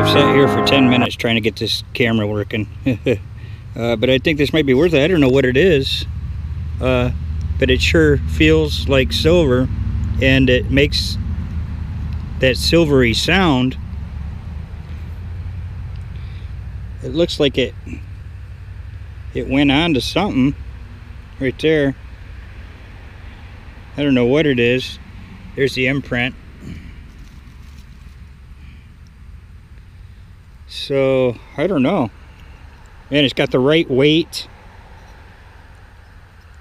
I've sat here for 10 minutes trying to get this camera working. But I think this might be worth it. I don't know what it is, but it sure feels like silver, and it makes that silvery sound. It looks like it went on to something right there. I don't know what it is. There's the imprint. So I don't know. Man, it's got the right weight,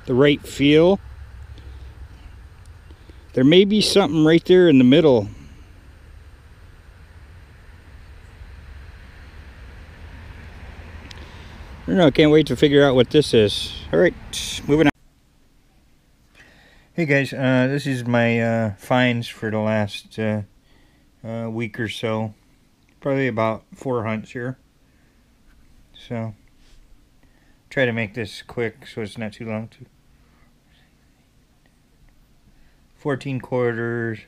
the right feel. There may be something right there in the middle. I don't know, I can't wait to figure out what this is. Alright, moving on. Hey guys, this is my finds for the last week or so. Probably about 4 hunts here. So, try to make this quick so it's not too long. 14 quarters.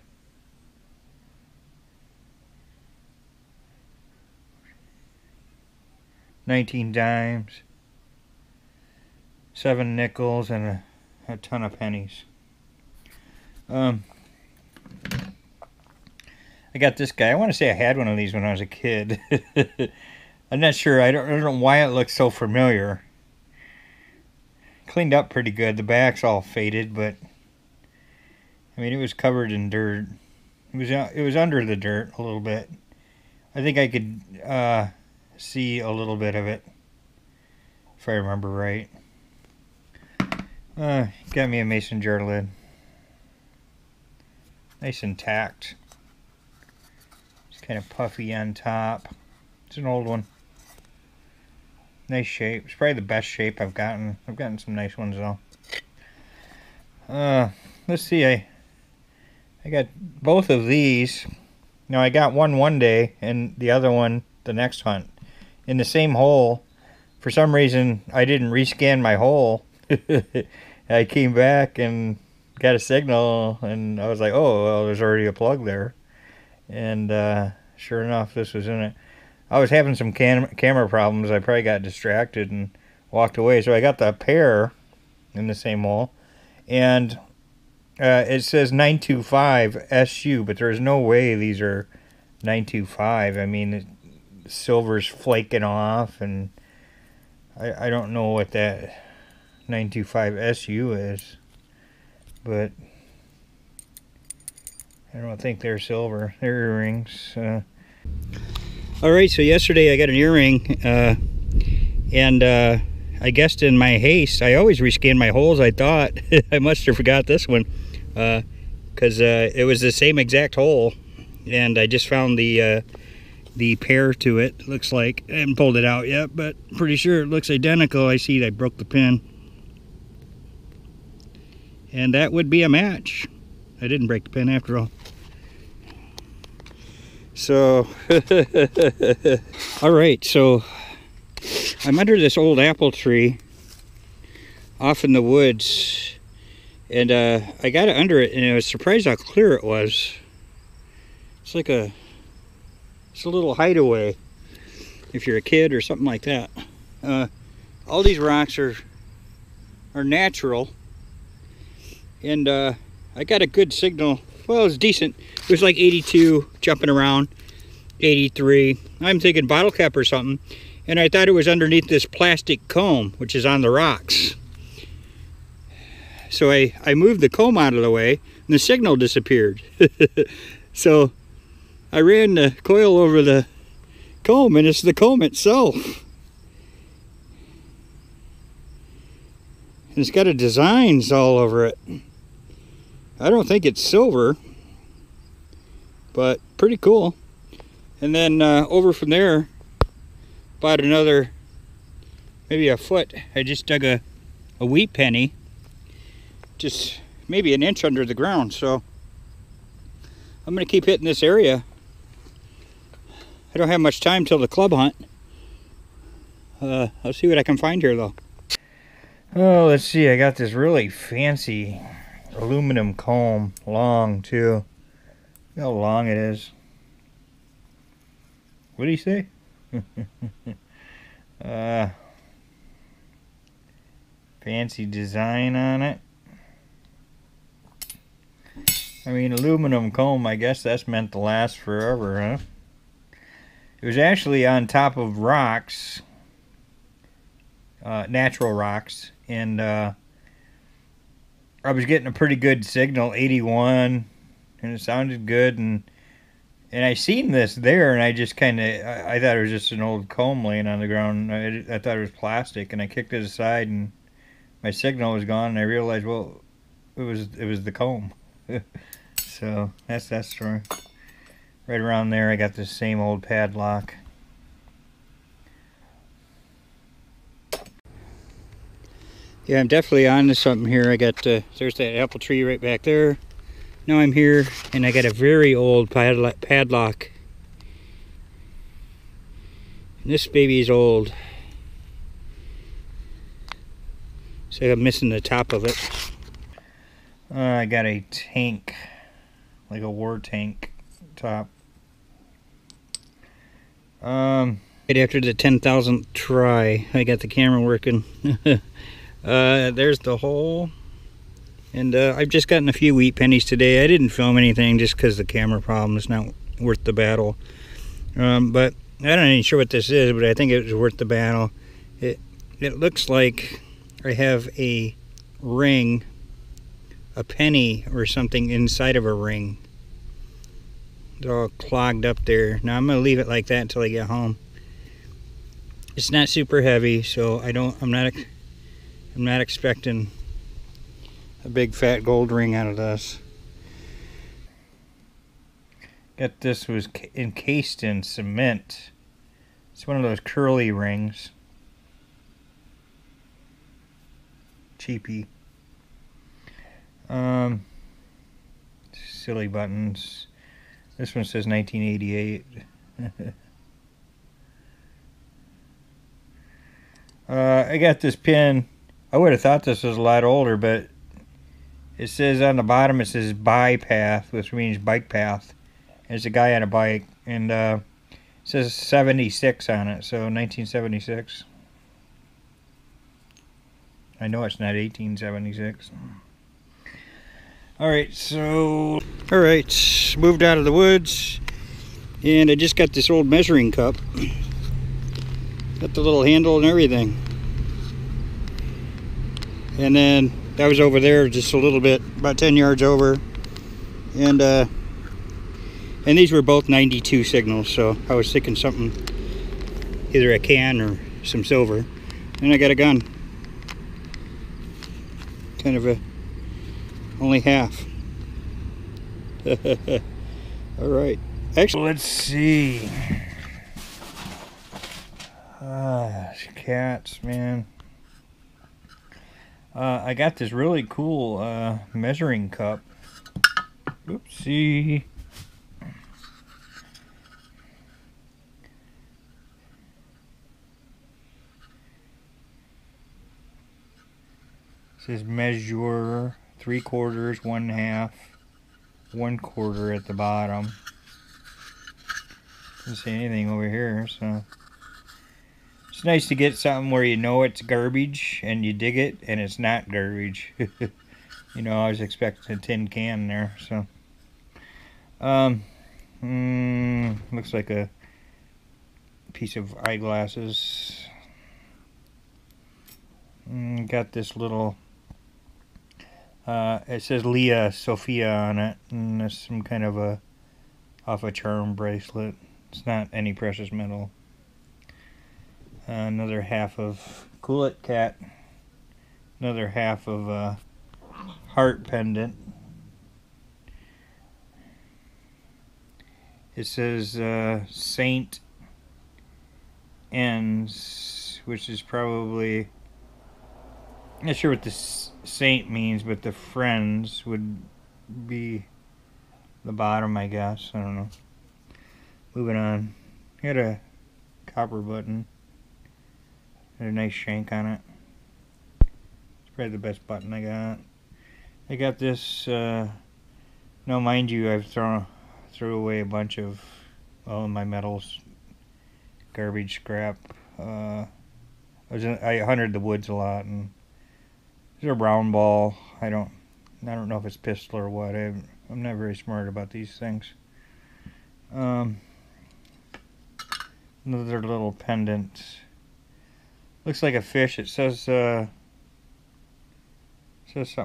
19 dimes. 7 nickels and a ton of pennies. I got this guy. I want to say I had one of these when I was a kid. I'm not sure. I don't know why it looks so familiar. Cleaned up pretty good. The back's all faded, but I mean, it was covered in dirt. It was under the dirt a little bit. I think I could see a little bit of it, if I remember right. Got me a mason jar lid. Nice and tacked. It's kind of puffy on top. It's an old one. Nice shape. It's probably the best shape I've gotten. I've gotten some nice ones though. Let's see. I got both of these. Now I got one day and the other one the next hunt in the same hole. For some reason I didn't rescan my hole. I came back and got a signal and I was like, oh well, there's already a plug there. And sure enough, this was in it. I was having some camera problems. I probably got distracted and walked away. So I got the pair in the same hole. And it says 925 SU, but there's no way these are 925. I mean, the silver's flaking off, and I don't know what that 925 SU is, but I don't think they're silver. They're earrings. Alright, so yesterday I got an earring, and I guessed in my haste, I always rescan my holes, I thought. I must have forgot this one, because it was the same exact hole, and I just found the pair to it, looks like. I haven't pulled it out yet, but pretty sure it looks identical. I see I broke the pin. And that would be a match. I didn't break the pin after all. So, alright, so I'm under this old apple tree off in the woods, and I got it under it, and I was surprised how clear it was. It's like it's a little hideaway if you're a kid or something like that. All these rocks are natural, and I got a good signal. Well, it was decent. It was like 82, jumping around, 83. I'm thinking bottle cap or something. And I thought it was underneath this plastic comb, which is on the rocks. So I moved the comb out of the way, and the signal disappeared. So I ran the coil over the comb, and it's the comb itself. And it's got designs all over it. I don't think it's silver, but pretty cool. And then over from there, about another, maybe a foot, I just dug a wheat penny, just maybe an inch under the ground. So I'm going to keep hitting this area. I don't have much time till the club hunt. I'll see what I can find here though. Oh, let's see. I got this really fancy aluminum comb, long too. Look how long it is. What did he say? Fancy design on it. I mean, aluminum comb, I guess that's meant to last forever, huh? It was actually on top of rocks, natural rocks, and I was getting a pretty good signal, 81, and it sounded good, and I seen this there, and I just kind of, I thought it was just an old comb laying on the ground. I thought it was plastic, and I kicked it aside, and my signal was gone, and I realized, well, it was the comb. So that's that story. Right around there, I got this same old padlock. Yeah, I'm definitely on to something here. I got there's that apple tree right back there. Now I'm here, and I got a very old padlock. And this baby is old. So I'm missing the top of it. I got a tank, like a war tank top. Right after the 10,000th try, I got the camera working. There's the hole. And I've just gotten a few wheat pennies today. I didn't film anything just because the camera problem is not worth the battle. But I'm not even sure what this is, but I think it was worth the battle. It looks like I have a ring, a penny or something inside of a ring. It's all clogged up there. Now I'm gonna leave it like that until I get home. It's not super heavy, so I'm not expecting a big fat gold ring out of this. Got this was encased in cement. It's one of those curly rings. Cheapy. Silly buttons. This one says 1988. I got this pin. I would have thought this was a lot older, but it says on the bottom, it says bypath, which means bike path. There's a guy on a bike, and it says 76 on it, so 1976. I know it's not 1876. Alright, moved out of the woods, and I just got this old measuring cup. Got the little handle and everything. And then that was over there just a little bit, about 10 yards over. And these were both 92 signals, so I was thinking something, either a can or some silver. And I got a gun. Kind of only half. Alright. Actually, let's see. Cats, man. I got this really cool measuring cup. Oopsie. It says measure 3/4, 1/2, 1/4 at the bottom. Doesn't say anything over here, so it's nice to get something where you know it's garbage and you dig it and it's not garbage. You know, I was expecting a tin can there, so looks like a piece of eyeglasses. Got this little it says Leah Sophia on it, and there's some kind of a off a charm bracelet. It's not any precious metal. Another half of Cool It Cat. Another half of heart pendant. It says Saint Ends, which is probably, I'm not sure what the saint means, but the friends would be the bottom, I guess. I don't know. Moving on. Got a copper button. Got a nice shank on it. It's probably the best button I got. I got this, now mind you, I've threw away a bunch of all of my metals. garbage scrap. I hunted the woods a lot, and there's a round ball. I don't know if it's pistol or what. I'm not very smart about these things. Another little pendant. Looks like a fish. It says something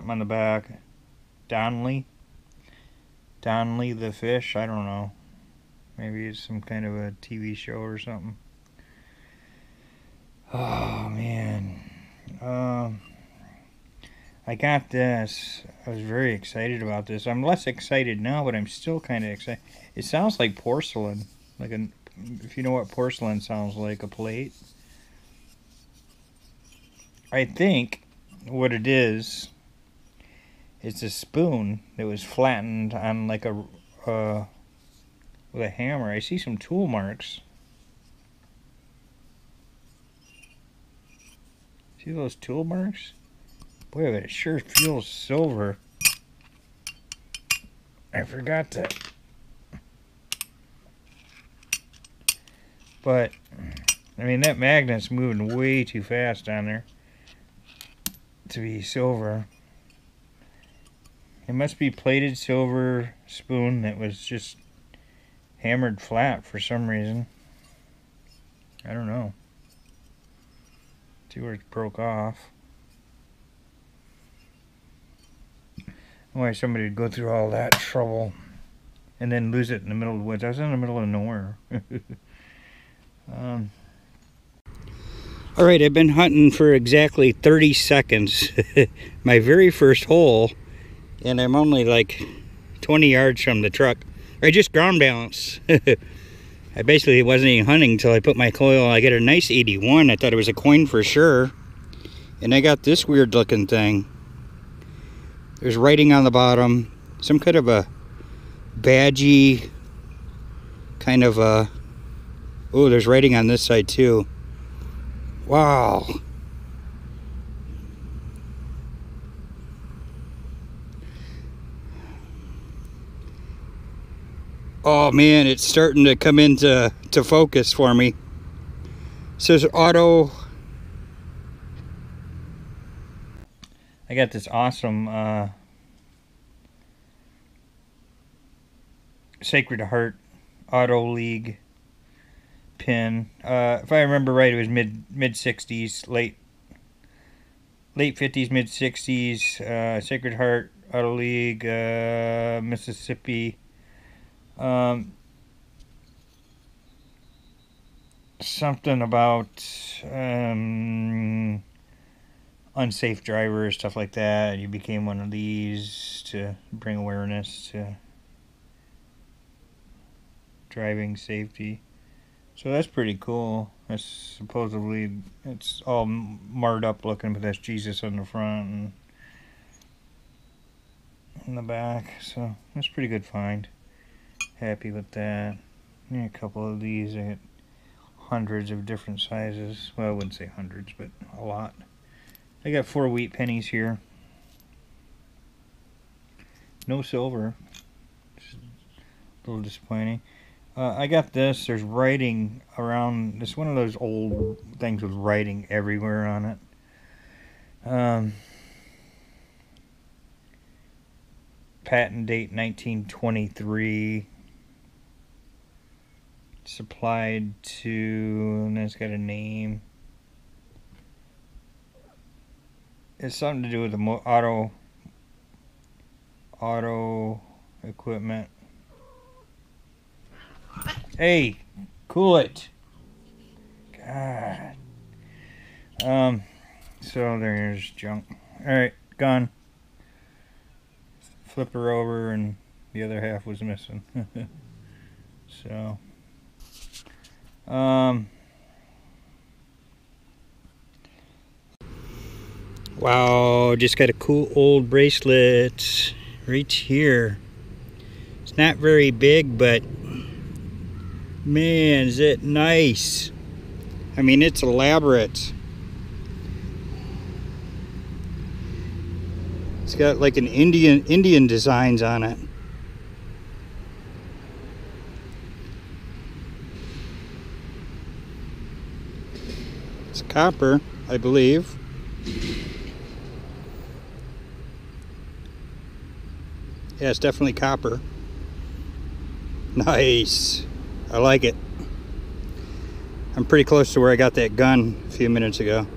on the back. Donley the fish. I don't know. Maybe it's some kind of a TV show or something. Oh man. I got this. I was very excited about this. I'm less excited now, but I'm still kind of excited. It sounds like porcelain. If you know what porcelain sounds like, a plate. I think what it is, it's a spoon that was flattened on like a with a hammer. I see some tool marks. See those tool marks? Boy, but it sure feels silver. I forgot that. But, I mean, that magnet's moving way too fast down there to be silver. It must be plated silver spoon that was just hammered flat for some reason. I don't know. See where it broke off. Why somebody would go through all that trouble and then lose it in the middle of the woods. I was in the middle of nowhere. Alright, I've been hunting for exactly 30 seconds. My very first hole, and I'm only like 20 yards from the truck. I just ground balance. I basically wasn't even hunting until I put my coil. I got a nice 81. I thought it was a coin for sure. And I got this weird looking thing. There's writing on the bottom. Some kind of a badgy kind of a... Oh, there's writing on this side too. Wow. Oh man, it's starting to come into focus for me. It says auto. I got this awesome Sacred Heart Auto League pin. If I remember right, it was mid 60s, late 50s, mid 60s. Sacred Heart Auto League, Mississippi. Something about unsafe drivers, stuff like that. You became one of these to bring awareness to driving safety. So that's pretty cool. That's supposedly, it's all marred up looking, but that's Jesus on the front and in the back. So that's a pretty good find. Happy with that. Yeah, a couple of these. I got hundreds of different sizes. Well, I wouldn't say hundreds, but a lot. I got 4 wheat pennies here. No silver. Just a little disappointing. I got this. There's writing around. It's one of those old things with writing everywhere on it. Patent date 1923. Supplied to, and it's got a name. It's something to do with the auto equipment. Hey, cool it. God. So there's junk. Alright, gone. Flip her over and the other half was missing. So wow, just got a cool old bracelet right here. It's not very big, but man, is it nice. I mean, it's elaborate. It's got like an Indian designs on it. It's copper, I believe. Yeah, it's definitely copper. Nice. I like it. I'm pretty close to where I got that gun a few minutes ago.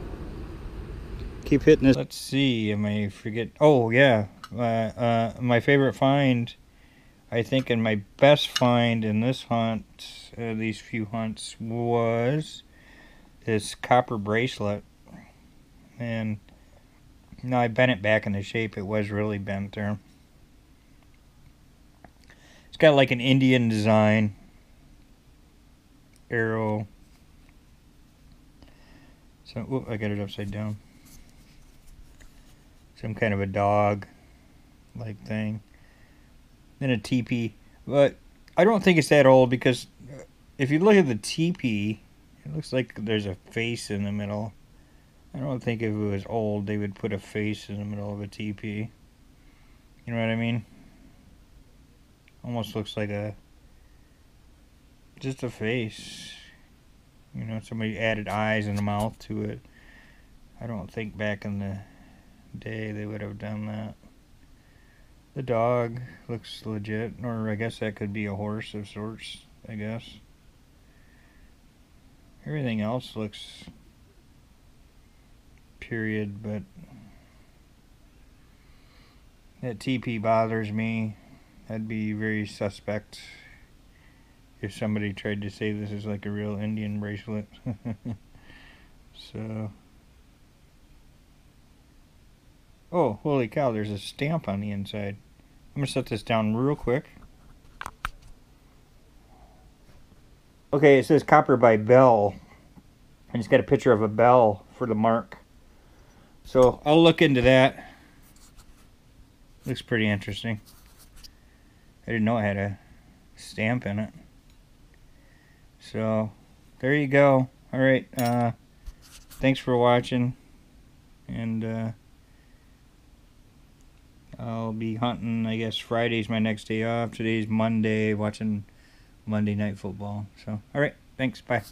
Keep hitting this. Let's see, I may forget. Oh, yeah. My favorite find, I think, and my best find in this hunt, these few hunts, was this copper bracelet. And no, I bent it back into shape. It was really bent there. It's got like an Indian design. Arrow. So, whoop, I got it upside down. Some kind of a dog-like thing. Then a teepee. But I don't think it's that old, because if you look at the teepee, it looks like there's a face in the middle. I don't think if it was old, they would put a face in the middle of a teepee. You know what I mean? Almost looks like just a face. You know, somebody added eyes and a mouth to it. I don't think back in the day they would have done that. The dog looks legit, or I guess that could be a horse of sorts, I guess. Everything else looks period, but that TP bothers me. That'd be very suspect if somebody tried to say this is like a real Indian bracelet. So, oh, holy cow, there's a stamp on the inside. I'm going to set this down real quick. Okay, it says copper by bell. And it's got a picture of a bell for the mark. So, I'll look into that. Looks pretty interesting. I didn't know it had a stamp in it. So, there you go. Alright, thanks for watching. And, I'll be hunting, I guess Friday's my next day off. Today's Monday, watching Monday Night Football. So, alright, thanks, bye.